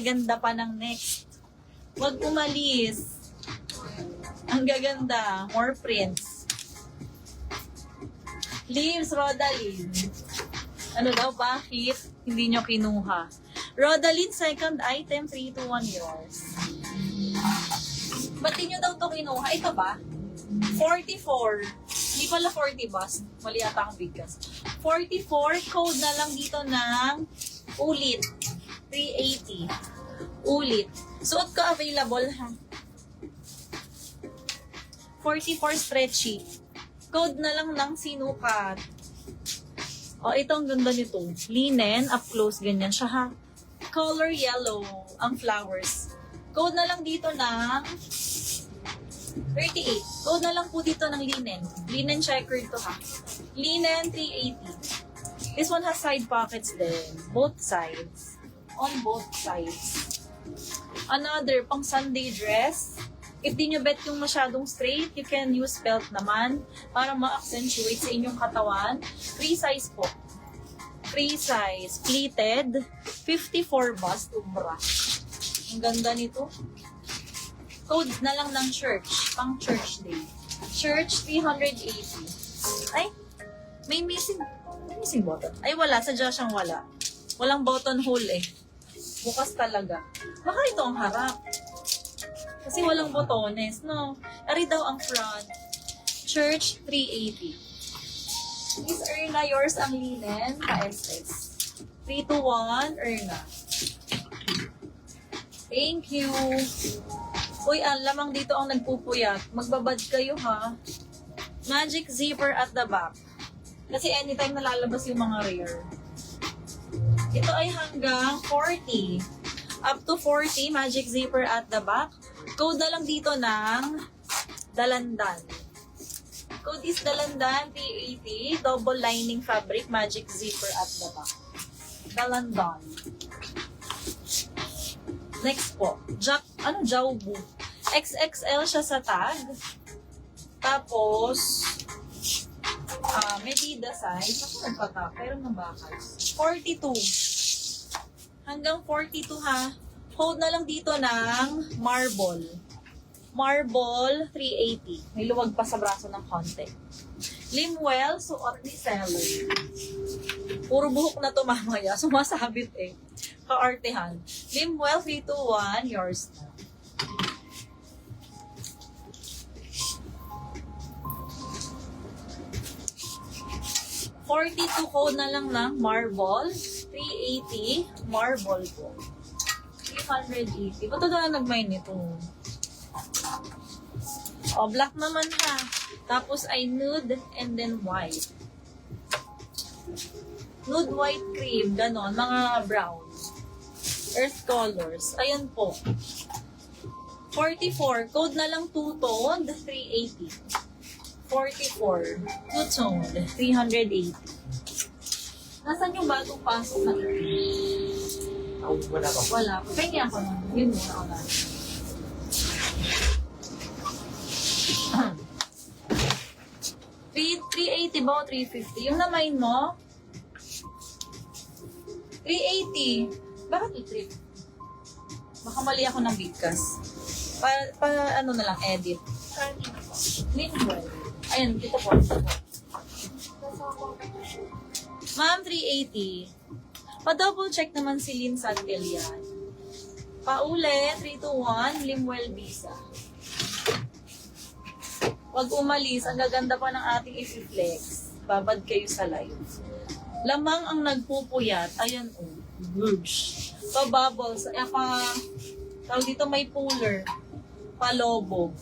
gaganda pa ng next. Huwag umalis. Ang gaganda. More prints. Lims, Rodalyn. Ano daw, bakit hindi nyo kinuha? Rodalyn, second item, 3 to 1 yours. Ba't di nyo daw to kinuha? Ito ba? 44. Hindi pala 40 bus. Mali ata ang bigkas. 44, code na lang dito ng ulit. 380. Ulit. Suot ko available ha. 44 stretchy. Code na lang ng sinukat. O, ito ang ganda nito. Linen, up close, ganyan siya ha. Color yellow, ang flowers. Code na lang dito ng 38. Code na lang po dito ng linen. Linen checkered to ha. Linen, 380. This one has side pockets din. Both sides. On both sides. Another, pang Sunday dress. If di nyo bet yung masyadong straight, you can use belt naman para ma-accentuate sa inyong katawan. Free size po. Free size. Pleated. 54 bust. Ubra. Ang ganda nito. Code na lang ng church. Pang church day. Church, 380. Ay, may missing button. Ay, wala. Sadya siyang wala. Walang button hole eh. Bukas talaga. Baka ito ang harap. Kasi walang botones, no? Ari daw ang front. Church, 380. Miss Erna, yours ang linen, ka-SS. 3 to 1, Erna. Thank you. Uy, ang lamang dito ang nagpupuyat. Magbabad kayo, ha? Magic zipper at the back. Kasi anytime nalalabas yung mga rare. Ito ay hanggang 40. Up to 40, magic zipper at the back. Code na lang dito ng Dalandan. Code is Dalandan, 380. Double lining fabric, magic zipper at the back. Dalandan. Next po. Jawbu. XXL siya sa tag. Tapos, medida size. Ako nagpatak. Pero ng bakal. 42. Hanggang 42 ha. Hold na lang dito ng marble. Marble, 380. May luwag pa sa braso ng konti. Limwell, suot ni seller. Puro buhok na to mamaya. Sumasabit eh. Kaartehan. Limwell, 321, yours na. $42 code na lang ng marble. 380, marble po. 380. Ba't na nag-mine nito? O, black naman ha. Tapos ay nude and then white. Nude, white, cream, ganon. Mga brown. Earth colors. Ayan po. 44. Code na lang two-toned. 380. 44. Two-toned. 380. Nasaan yung bagong pasok na ito? Wala pa. Wala. Pengi ako na. Yun muna ako na. $380 ba o $350? Yung na-mine mo? $380. Bakit i-trip? Baka mali ako ng bigkas. Para ano na lang, edit. Linwell. Ayan, dito po. Ma'am, 380. Pa-double check naman si Lynn Santel yan. Paulit, 3 to 1, Limwell Visa. Huwag umalis, ang gaganda pa ng ating i-flex. Babad kayo sa live. Lamang ang nagpupuyat. Ayan o. Whoosh. Pa-bubbles. Tawag dito may puller. Pa-lobo.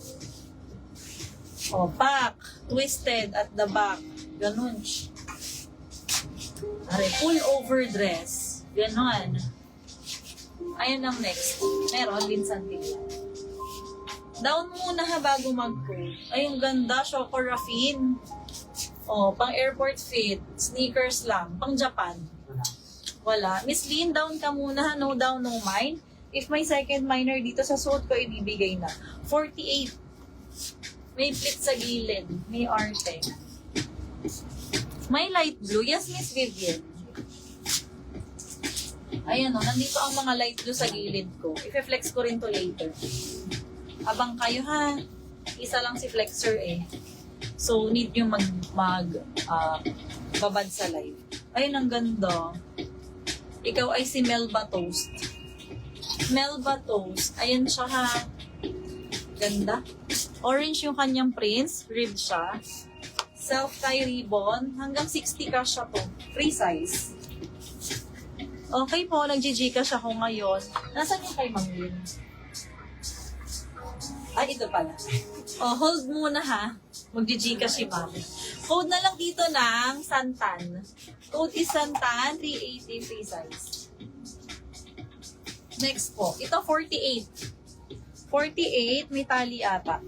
O, pack. Twisted at the back. Ganun. Are, full over dress. Ganon. Ayun ang next. Meron, Vincent Villa. Down muna ha bago mag-code. Ayun, ganda. Choco Raffine. O, pang airport fit. Sneakers lang. Pang Japan. Wala. Miss Lynn, down ka muna ha. No down, no mind. If may second minor dito sa suot ko, ibibigay na. 48. May split sa gilid. May arte. May light blue. Yes, Miss Vivian. Ayan o, nandito ang mga light blue sa gilid ko. I-flex ko rin to later. Abang kayo ha. Isa lang si flexer eh. So, need nyo babad sa live. Ayun, ang ganda. Ikaw ay si Melba Toast. Melba Toast. Ayan siya ha. Ganda. Orange yung kanyang prints. Ribbed siya. Self-tie ribbon. Hanggang 60 ka siya po. Free size. Okay po, nag-Gcash ako ngayon. Nasaan yung kay Mang Lin? Ay, ito pala. Oh, hold muna ha. Mag-Gcash si Ma'am. Code na lang dito ng Santan. Code is Santan, 380 free size. Next po, ito 48. 48, may tali ata.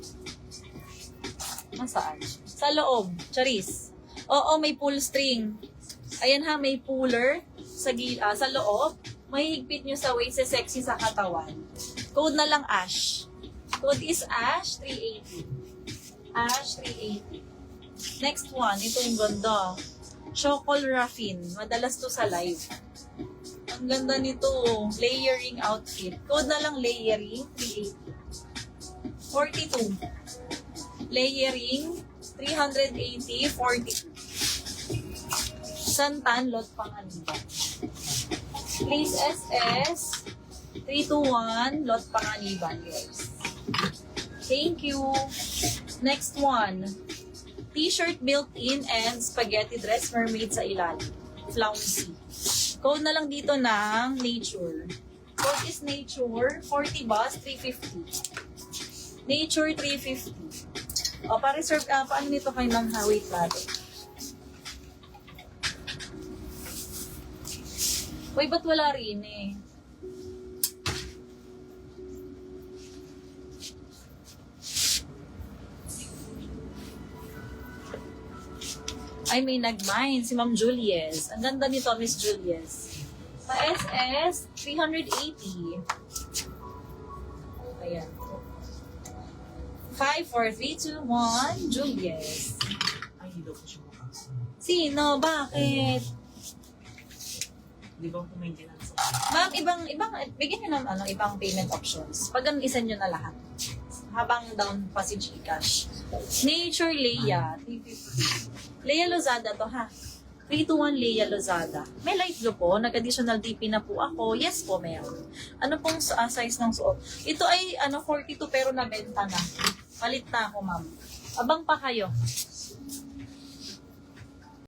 Nasaan? Sa loob, charis. Oo, may pull string. Ayan ha, may puller sa loob. May higpit nyo sa waist, sexy sa katawan. Code na lang Ash. Code is Ash 380. Ash 380. Next one, ito yung ganda. Chocol Raffin. Madalas to sa live. Ang ganda nito. Layering outfit. Code na lang layering 380. 42. Layering 380, 42. Santan, lot Panganiban. Please SS 321, lot Panganiban, guys. Thank you. Next one. T-shirt built-in and spaghetti dress mermaid sa ilalim. Flouncy. Code na lang dito ng Nature. Code is Nature, 40 bus, 350. Nature, 350. O, pa-reserve, paano nito kayo ng wait natin? Uy, ba't wala rin eh? Ay, may nag-mine. Si Ma'am Julius. Ang ganda nito, Miss Julius. Sa SS, 380. Ayan. 5, 4, 3, 2, 1, Julius. Ay, hindi daw po siya makakasama. Sino? Bakit? Di ba po maintenance? Ma'am, bigyan nyo ng ibang payment options. Pag isa nyo na lahat. Habang down pa si Gcash. Nature Leia, 350. Leia Lozada to ha. 321 Leia Lozada. May light blue po. Nag-additional DP na po ako. Yes po, meron. Ano pong size ng suot? Ito ay 42 pero nabenta na. Palit na ako, ma'am. Abang pa kayo.